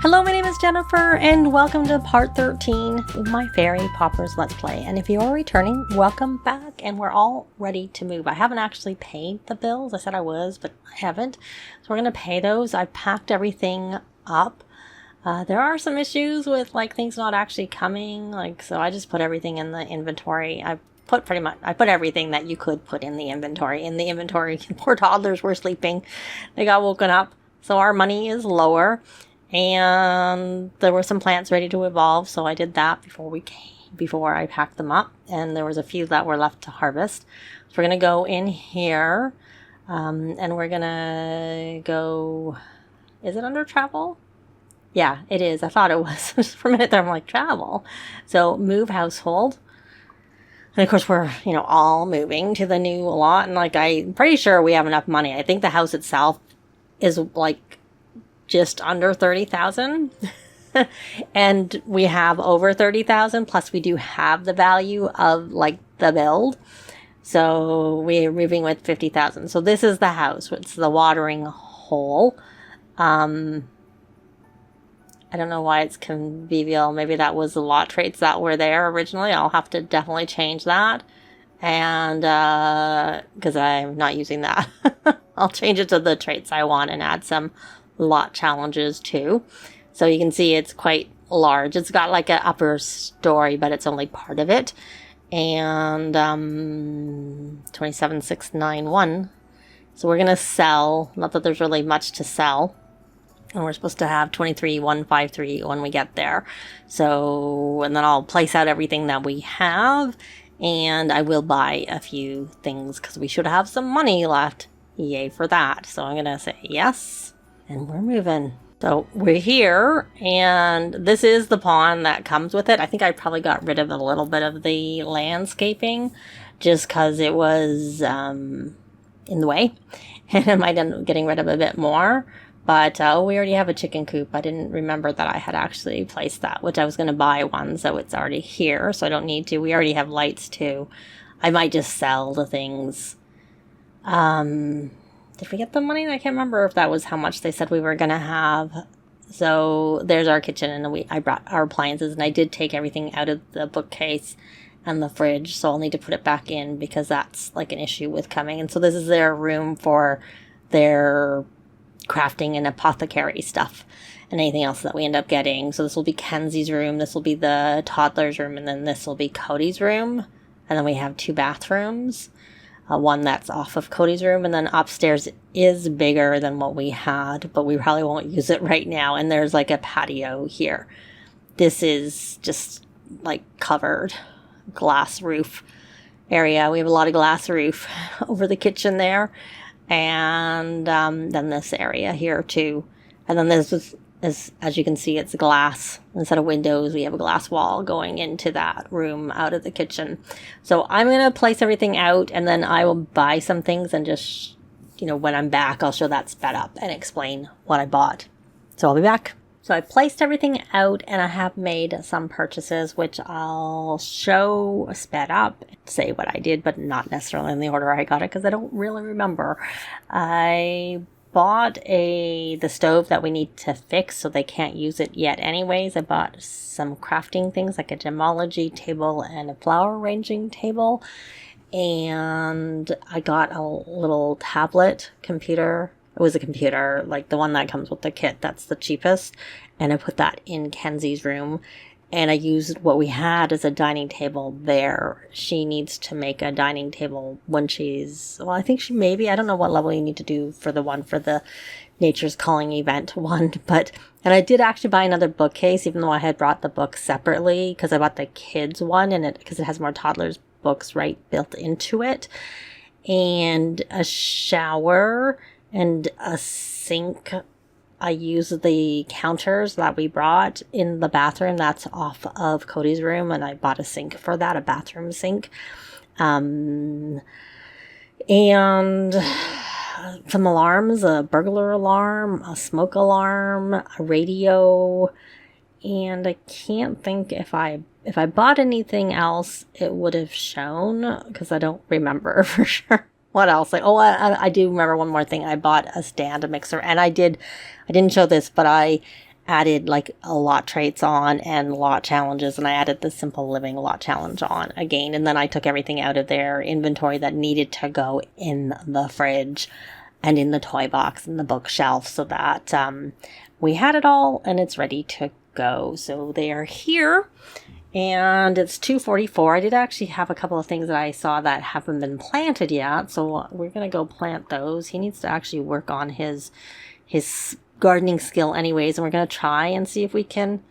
Hello, my name is Jennifer, and welcome to part 13 of my Fairy Paupers Let's Play. And if you are returning, welcome back, and we're all ready to move. I haven't actually paid the bills. I said I was, but I haven't. So we're going to pay those. I packed everything up. There are some issues with like things not actually coming, so I just put everything in the inventory. I put everything that you could put in the inventory. Poor toddlers were sleeping. They got woken up. So our money is lower. And there were some plants ready to evolve, so I did that before I packed them up. And there was a few that were left to harvest. So we're going to go in here, and we're going to go... Is it under travel? Yeah, it is. I thought it was. Just for a minute there, I'm like, travel. So move household. And of course, we're, all moving to the new lot. And I'm pretty sure we have enough money. I think the house itself is just under 30,000 and we have over 30,000, plus we do have the value of the build, so we're moving with 50,000. So this is the house. It's the watering hole. I don't know why it's convivial. Maybe that was the lot traits that were there originally. I'll have to definitely change that, and because I'm not using that. I'll change it to the traits I want and add some lot challenges too. So you can see it's quite large. It's got an upper story, but it's only part of it. And 27,691. So we're gonna sell. Not that there's really much to sell. And we're supposed to have 23,153 when we get there. So, and then I'll place out everything that we have, and I will buy a few things because we should have some money left. Yay for that. So I'm gonna say yes. And we're moving. So we're here, and this is the pond that comes with it. I think I probably got rid of a little bit of the landscaping just because it was in the way. And I might end up getting rid of a bit more. But we already have a chicken coop. I didn't remember that I had actually placed that, which I was going to buy one, so it's already here. So I don't need to. We already have lights too. I might just sell the things. Did we get the money? I can't remember if that was how much they said we were going to have. So there's our kitchen, and I brought our appliances, and I did take everything out of the bookcase and the fridge, so I'll need to put it back in because that's an issue with coming. And so this is their room for their crafting and apothecary stuff and anything else that we end up getting. So this will be Kenzie's room, this will be the toddler's room, and then this will be Cody's room. And then we have 2 bathrooms. One that's off of Cody's room, and then upstairs is bigger than what we had, but we probably won't use it right now. And there's a patio here. This is just covered glass roof area. We have a lot of glass roof over the kitchen there, and then this area here too. And then this is, as you can see, it's glass. Instead of windows, we have a glass wall going into that room out of the kitchen. So I'm going to place everything out, and then I will buy some things, and just, when I'm back, I'll show that sped up and explain what I bought. So I'll be back. So I placed everything out, and I have made some purchases, which I'll show sped up, say what I did, but not necessarily in the order I got it, because I don't really remember. I bought the stove that we need to fix, so they can't use it yet anyways. I bought some crafting things like a gemology table and a flower arranging table, and I got a little tablet computer. It was a computer, the one that comes with the kit. That's the cheapest, and I put that in Kenzie's room. And I used what we had as a dining table there. She needs to make a dining table when she's... Well, I think she maybe... I don't know what level you need to do for the Nature's Calling event one. And I did actually buy another bookcase, even though I had brought the book separately, because I bought the kids one, because it has more toddlers books built into it. And a shower and a sink. I use the counters that we brought in the bathroom. That's off of Cody's room, and I bought a sink for that, a bathroom sink. And some alarms, a burglar alarm, a smoke alarm, a radio, and I can't think if I bought anything else, it would have shown, because I don't remember for sure. What else? I do remember one more thing. I bought a stand mixer, and I didn't show this, but I added like a lot traits on and lot challenges, and I added the simple living lot challenge on again, and then I took everything out of their inventory that needed to go in the fridge and in the toy box and the bookshelf, so that we had it all and it's ready to go. So they are here, and it's 2:44. I did actually have a couple of things that I saw that haven't been planted yet, so we're gonna go plant those. He needs to actually work on his gardening skill anyways, and we're gonna try and see if we can.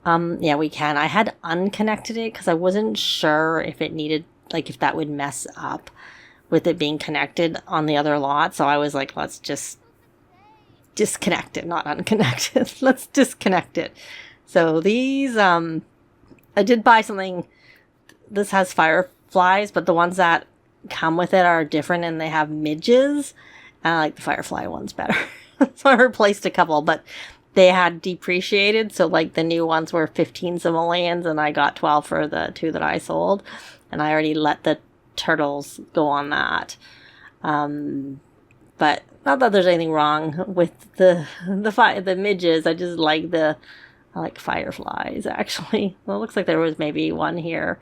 Yeah, we can. I had unconnected it because I wasn't sure if it needed, like, if that would mess up with it being connected on the other lot. So I was like, let's just disconnect it, not unconnect it. Let's disconnect it. So these, I did buy something. This has fireflies, but the ones that come with it are different, and they have midges. And I like the firefly ones better. So I replaced a couple, but they had depreciated. So like the new ones were 15 simoleons, and I got 12 for the 2 that I sold. And I already let the turtles go on that. But not that there's anything wrong with the midges. I just like I like fireflies, actually. Well, it looks like there was maybe one here.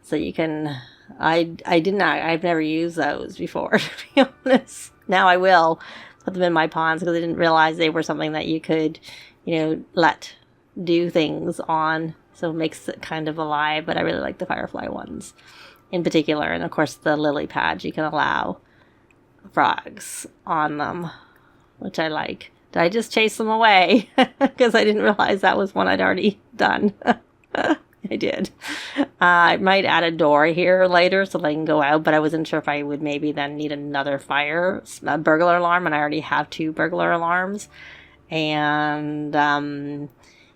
So you can, I've never used those before, to be honest. Now I will put them in my ponds because I didn't realize they were something that you could, let do things on. So it makes it kind of alive, but I really like the firefly ones in particular. And of course the lily pads, you can allow frogs on them, which I like. Did I just chase them away? Because I didn't realize that was one I'd already done. I did. I might add a door here later so they can go out, but I wasn't sure if I would maybe then need another burglar alarm, and I already have 2 burglar alarms. And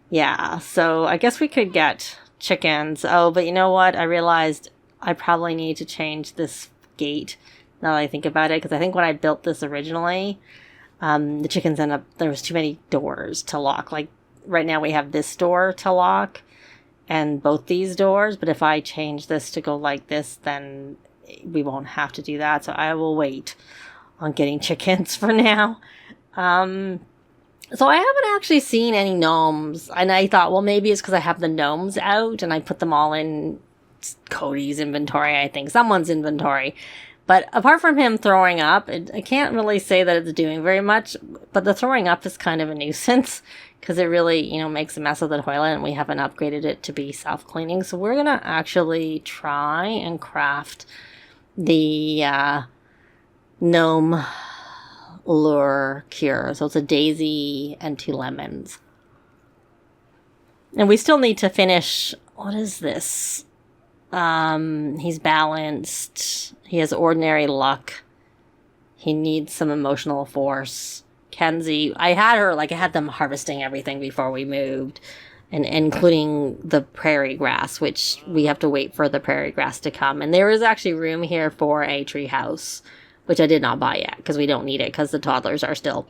yeah, so I guess we could get chickens. Oh, but you know what? I realized I probably need to change this gate now that I think about it, because I think when I built this originally, the chickens there was too many doors to lock. Like right now we have this door to lock and both these doors, but if I change this to go like this, then we won't have to do that. So I will wait on getting chickens for now. So I haven't actually seen any gnomes, and I thought, well, maybe it's because I have the gnomes out and I put them all in Cody's inventory, I think, someone's inventory. But apart from him throwing up, I can't really say that it's doing very much, but the throwing up is kind of a nuisance because it really, makes a mess of the toilet, and we haven't upgraded it to be self-cleaning. So we're going to actually try and craft the gnome lure cure. So it's a daisy and 2 lemons. And we still need to finish, what is this? He's balanced. He has ordinary luck. He needs some emotional force. Kenzie, I had them harvesting everything before we moved, and including the prairie grass, which we have to wait for the prairie grass to come. And there is actually room here for a tree house, which I did not buy yet because we don't need it because the toddlers are still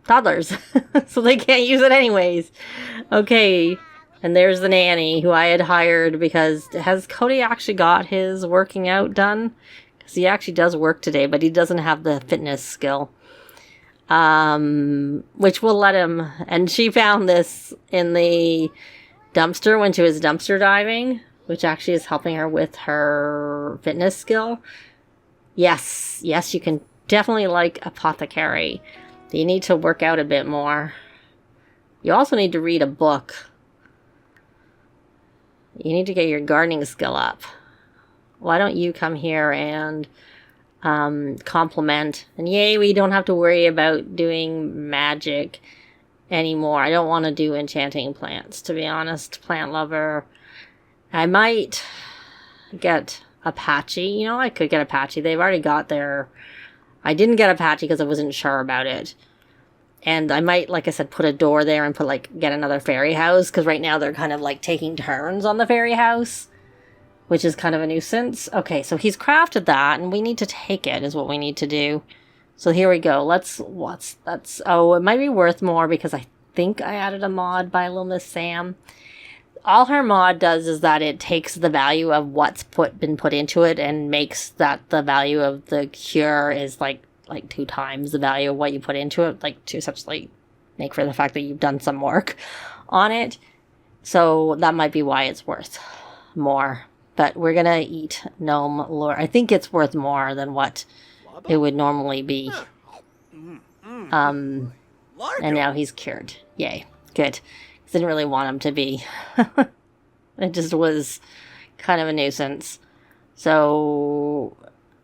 toddlers. So they can't use it anyways. Okay. And there's the nanny who I had hired because has Cody actually got his working out done? Because he actually does work today, but he doesn't have the fitness skill. Which will let him. And she found this in the dumpster when she was dumpster diving, which actually is helping her with her fitness skill. Yes, you can definitely like apothecary. You need to work out a bit more. You also need to read a book. You need to get your gardening skill up. Why don't you come here and compliment? And yay, we don't have to worry about doing magic anymore. I don't want to do enchanting plants, to be honest. Plant lover. I might get Apache. I could get Apache. They've already got their... I didn't get Apache because I wasn't sure about it. And I might, like I said, put a door there and get another fairy house. Because right now they're kind of taking turns on the fairy house, which is kind of a nuisance. Okay, so he's crafted that, and we need to take it is what we need to do. So here we go. It might be worth more because I think I added a mod by Little Miss Sam. All her mod does is that it takes the value of what's been put into it and makes that the value of the cure is like 2 times the value of what you put into it, make for the fact that you've done some work on it. So that might be why it's worth more. But we're going to eat gnome lore. I think it's worth more than what it would normally be. And now he's cured. Yay. Good. I didn't really want him to be. It just was kind of a nuisance. So,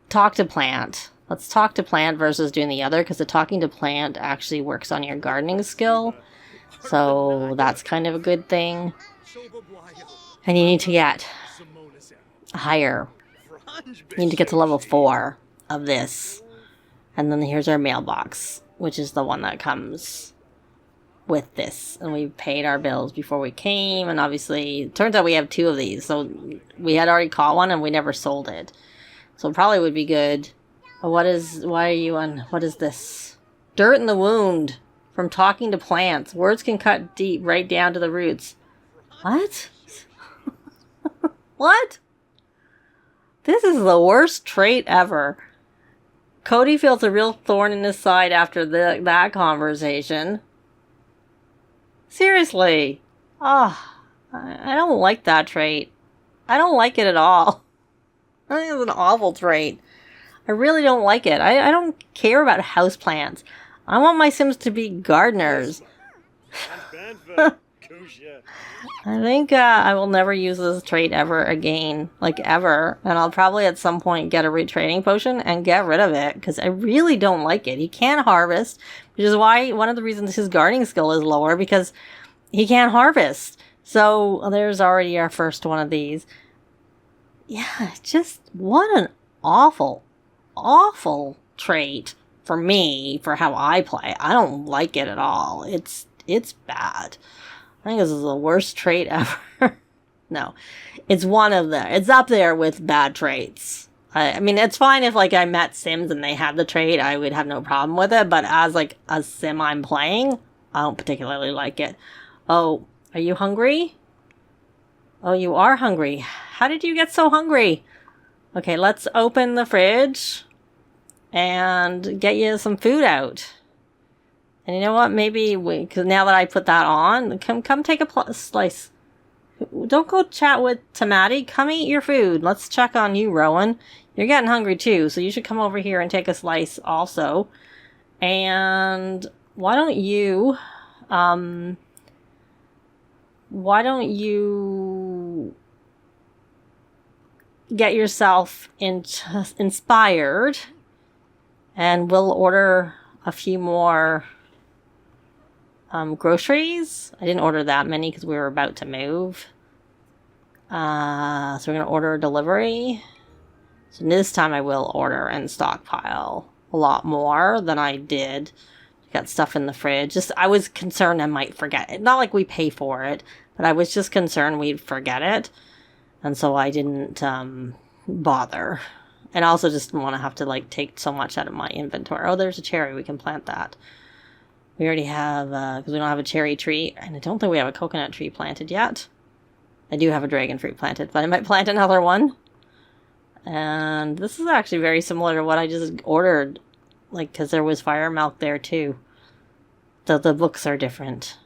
talk to plant. Let's talk to plant versus doing the other, because the talking to plant actually works on your gardening skill. So, that's kind of a good thing. And you need to get higher. You need to get to level 4 of this. And then here's our mailbox, which is the one that comes with this. And we paid our bills before we came, and obviously it turns out we have 2 of these, so we had already caught one and we never sold it, so it probably would be good. Why are you on, what is this? Dirt in the wound from talking to plants. Words can cut deep right down to the roots. What? What? This is the worst trait ever. Cody feels a real thorn in his side after that conversation. Seriously. I don't like that trait. I don't like it at all. I think it's an awful trait. I really don't like it. I don't care about houseplants. I want my Sims to be gardeners. I think I will never use this trait ever again. Like, ever. And I'll probably at some point get a retraining potion and get rid of it, because I really don't like it. He can't harvest, which is why one of the reasons his gardening skill is lower, because he can't harvest. So there's already our first one of these. Yeah, just what an awful, awful trait for me, for how I play. I don't like it at all. It's bad. I think this is the worst trait ever. No, it's one of the, it's up there with bad traits. I mean, it's fine if, like, I met Sims and they had the trait, I would have no problem with it, but as, like, a Sim I'm playing, I don't particularly like it. Oh, are you hungry? Oh, you are hungry. How did you get so hungry? Okay, let's open the fridge and get you some food out. And you know what? Maybe because now that I put that on, come take a slice. Don't go chat with Tamati. Come eat your food. Let's check on you, Rowan. You're getting hungry too, so you should come over here and take a slice also. And why don't you get yourself inspired, and we'll order a few more groceries. I didn't order that many because we were about to move. So we're going to order a delivery. So this time I will order and stockpile a lot more than I did. Got stuff in the fridge. Just, I was concerned I might forget it. Not like we pay for it, but I was just concerned we'd forget it. And so I didn't bother. And I also just didn't want to have to, like, take so much out of my inventory. Oh, there's a cherry. We can plant that. We already have, because we don't have a cherry tree, and I don't think we have a coconut tree planted yet. I do have a dragon fruit planted, but I might plant another one. And this is actually very similar to what I just ordered, like, because there was fire milk there too. The books are different.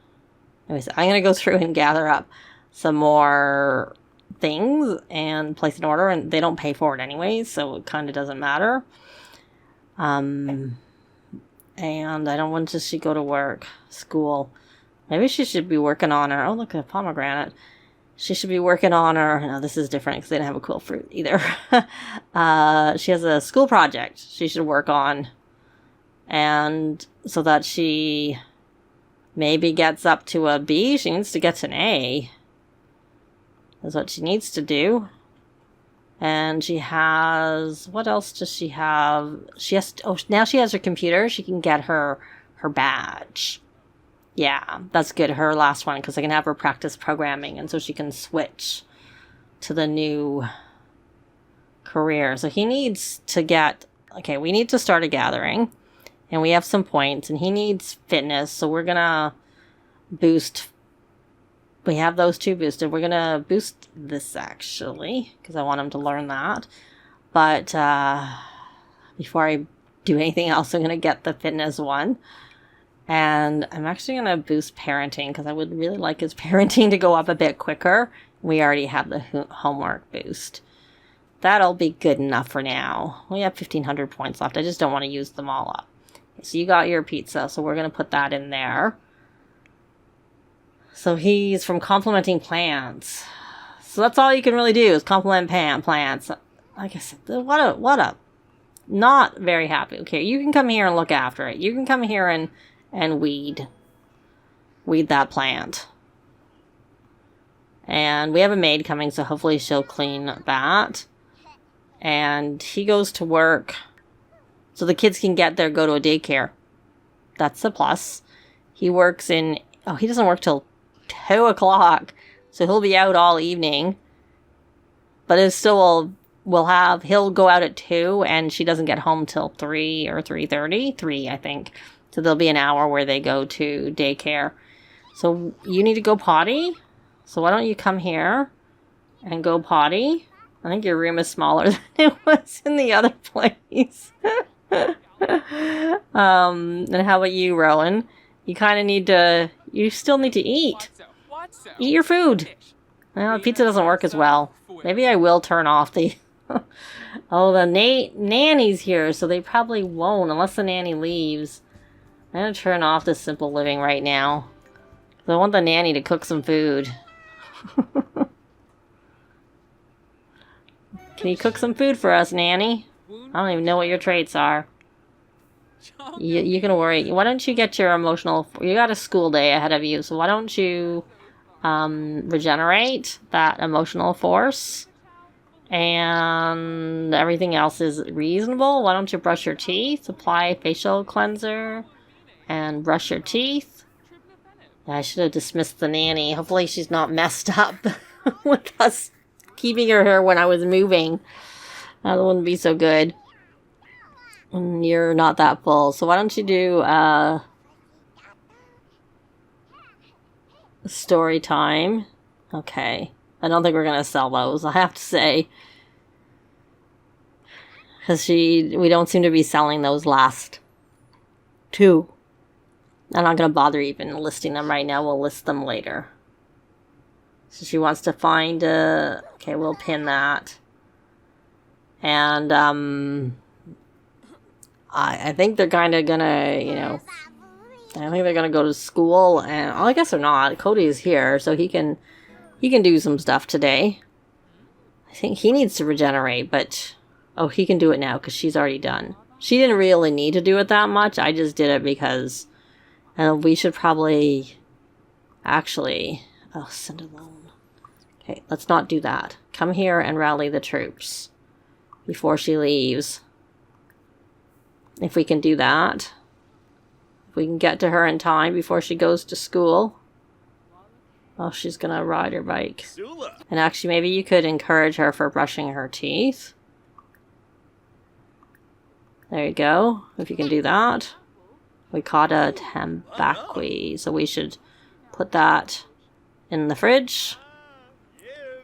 Anyways, I'm going to go through and gather up some more things and place an order, and they don't pay for it anyways, so it kind of doesn't matter. And I don't want to she go to school. Maybe she should be working on her, oh, look, a pomegranate. She should be working on her, no, this is different because they didn't have a cool fruit either. She has a school project she should work on, and so that she maybe gets up to a B, she needs to get to an A. That's what she needs to do. And she has, what else does she have? She has, oh, now she has her computer. She can get her badge. Yeah, that's good. Her last one, because I can have her practice programming, and so she can switch to the new career. So he needs to get, okay, we need to start a gathering, and we have some points, and he needs fitness, so we're gonna boost. We have those 2 boosted. We're going to boost this, actually, because I want him to learn that. But before I do anything else, I'm going to get the fitness one. And I'm actually going to boost parenting because I would really like his parenting to go up a bit quicker. We already have the homework boost. That'll be good enough for now. We have 1,500 points left. I just don't want to use them all up. So you got your pizza, so we're going to put that in there. So he's from complimenting plants. So that's all you can really do is compliment plants. Like I said, what a not very happy. Okay, you can come here and look after it. You can come here and weed that plant. And we have a maid coming, so hopefully she'll clean that. And he goes to work so the kids can go to a daycare. That's a plus. He works he doesn't work till 2 o'clock, so he'll be out all evening. But it still he'll go out at 2, and she doesn't get home till 3 or 3:30. 3, I think. So there'll be an hour where they go to daycare. So you need to go potty. So why don't you come here and go potty? I think your room is smaller than it was in the other place. And how about you, Rowan? You kind of need to... You still need to eat. Eat your food. Well, the pizza doesn't work as well. Maybe I will turn off the... Oh, the nanny's here, so they probably won't unless the nanny leaves. I'm going to turn off the simple living right now. I want the nanny to cook some food. Can you cook some food for us, nanny? I don't even know what your traits are. You can worry. Why don't you get your emotional... You got a school day ahead of you, so why don't you regenerate that emotional force? And everything else is reasonable. Why don't you brush your teeth? Apply facial cleanser. And brush your teeth. I should have dismissed the nanny. Hopefully she's not messed up with us keeping her here when I was moving. That wouldn't be so good. And you're not that full. So why don't you do story time. Okay. I don't think we're going to sell those, I have to say. Because we don't seem to be selling those last 2. I'm not going to bother even listing them right now. We'll list them later. So she wants to find okay, we'll pin that. And I think they're kind of gonna, I think they're gonna go to school, and I guess they're not. Cody is here, so he can do some stuff today. I think he needs to regenerate, but he can do it now because she's already done. She didn't really need to do it that much. I just did it because we should probably actually send alone. Okay, let's not do that. Come here and rally the troops before she leaves. If we can do that. If we can get to her in time before she goes to school. Oh, she's going to ride her bike. And actually, maybe you could encourage her for brushing her teeth. There you go. If you can do that. We caught a tambaqui, so we should put that in the fridge.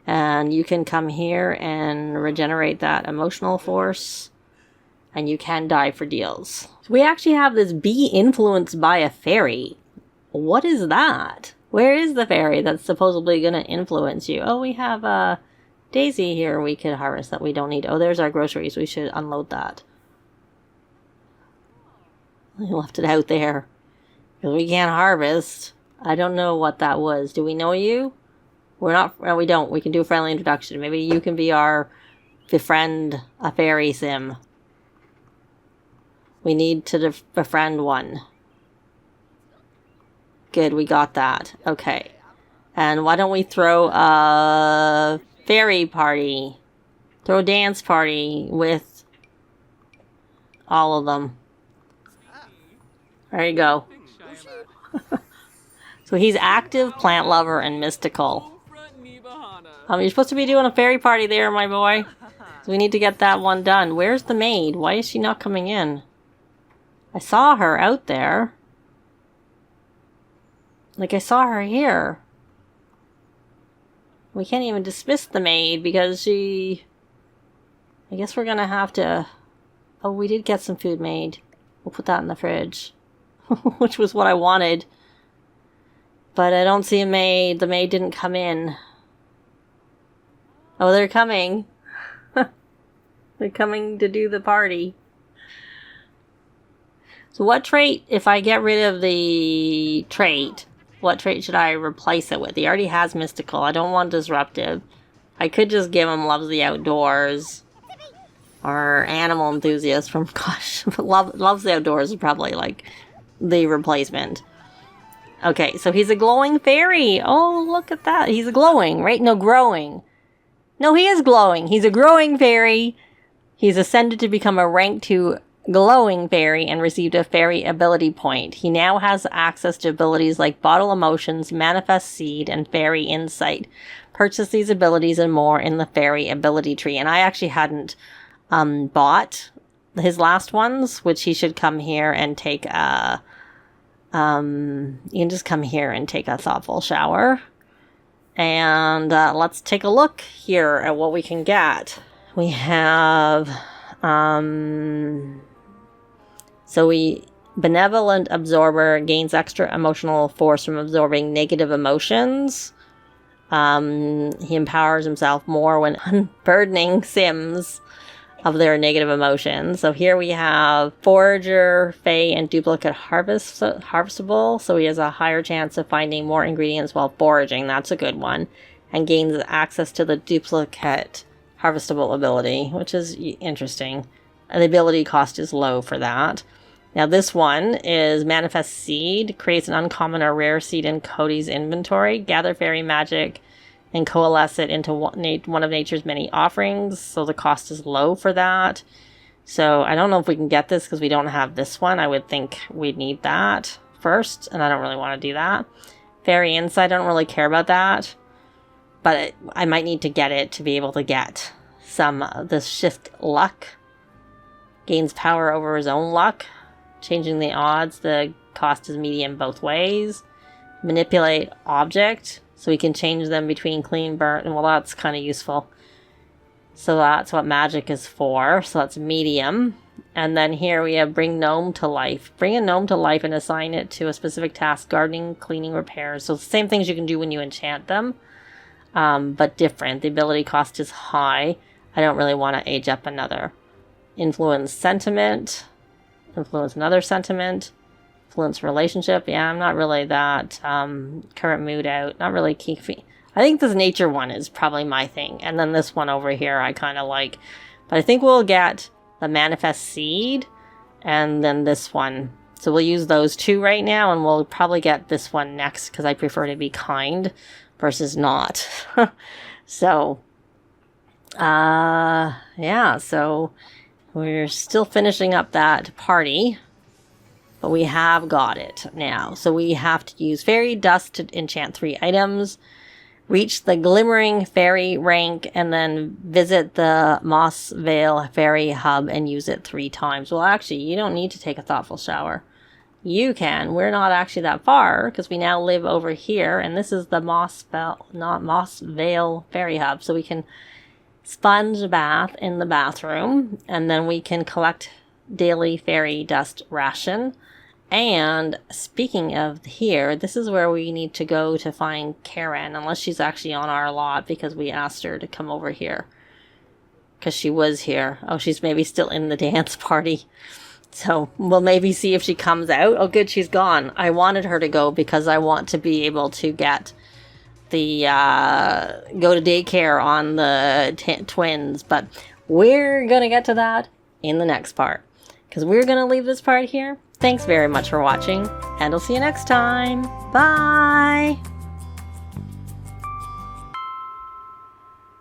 And you can come here and regenerate that emotional force. And you can die for deals. So we actually have this bee influenced by a fairy. What is that? Where is the fairy that's supposedly going to influence you? Oh, we have Daisy here we could harvest that we don't need. Oh, there's our groceries. We should unload that. We left it out there. Because we can't harvest. I don't know what that was. Do we know you? We're not... No, we don't. We can do a friendly introduction. Maybe you can be our befriend a fairy sim. We need to befriend one. Good, we got that. Okay. And why don't we throw a fairy party? Throw a dance party with all of them. There you go. So he's active, plant lover, and mystical. You're supposed to be doing a fairy party there, my boy. So we need to get that one done. Where's the maid? Why is she not coming in? I saw her out there. Like, I saw her here. We can't even dismiss the maid because she... I guess we're gonna have to... Oh, we did get some food made. We'll put that in the fridge. which was what I wanted. But I don't see a maid. The maid didn't come in. Oh, they're coming. They're coming to do the party. So what trait, if I get rid of the trait, what trait should I replace it with? He already has mystical. I don't want disruptive. I could just give him loves the outdoors. Or animal enthusiast from, gosh, loves the outdoors is probably like the replacement. Okay, so he's a glowing fairy. Oh, look at that. He's a glowing, right? No, growing. No, he is glowing. He's a growing fairy. He's ascended to become a rank 2 glowing fairy and received a fairy ability point. He now has access to abilities like Bottle Emotions, Manifest Seed, and Fairy Insight. Purchase these abilities and more in the fairy ability tree. And I actually hadn't bought his last ones, which he should come here and take a... you can just come here and take a thoughtful shower. And let's take a look here at what we can get. We have... Benevolent Absorber gains extra emotional force from absorbing negative emotions. He empowers himself more when unburdening Sims of their negative emotions. So here we have Forager, Fey, and Duplicate Harvestable. So he has a higher chance of finding more ingredients while foraging. That's a good one. And gains access to the Duplicate Harvestable ability, which is interesting. And the ability cost is low for that. Now this one is Manifest Seed. Creates an uncommon or rare seed in Cody's inventory. Gather fairy magic and coalesce it into one of nature's many offerings. So the cost is low for that. So I don't know if we can get this because we don't have this one. I would think we'd need that first, and I don't really want to do that. Fairy Insight, I don't really care about that. But I might need to get it to be able to get some this Shift Luck. Gains power over his own luck. Changing the odds. The cost is medium both ways. Manipulate Object. So we can change them between clean, burnt, and well, that's kind of useful. So that's what magic is for. So that's medium. And then here we have Bring Gnome to Life. Bring a gnome to life and assign it to a specific task. Gardening, cleaning, repairs. So the same things you can do when you enchant them. But different. The ability cost is high. I don't really want to age up another. Influence sentiment. Influence another sentiment. Influence relationship. Yeah, I'm not really that current mood out. Not really key. I think this nature one is probably my thing. And then this one over here I kind of like. But I think we'll get the Manifest Seed and then this one. So we'll use those two right now, and we'll probably get this one next because I prefer to be kind versus not. So, yeah, so we're still finishing up that party. But we have got it now. So we have to use Fairy Dust to enchant 3 items. Reach the Glimmering Fairy rank. And then visit the Moss Vale Fairy Hub and use it 3 times. Well, actually, you don't need to take a thoughtful shower. You can. We're not actually that far. Because we now live over here. And this is the Moss Vale Fairy Hub. So we can sponge a bath in the bathroom. And then we can collect daily fairy dust ration. And speaking of here, this is where we need to go to find Karen, unless she's actually on our lot because we asked her to come over here because she was here. Oh, she's maybe still in the dance party, so we'll maybe see if she comes out. Oh good, she's gone. I wanted her to go because I want to be able to get the go to daycare on the twins, but we're gonna get to that in the next part. Because we're going to leave this part here. Thanks very much for watching, and I'll see you next time. Bye!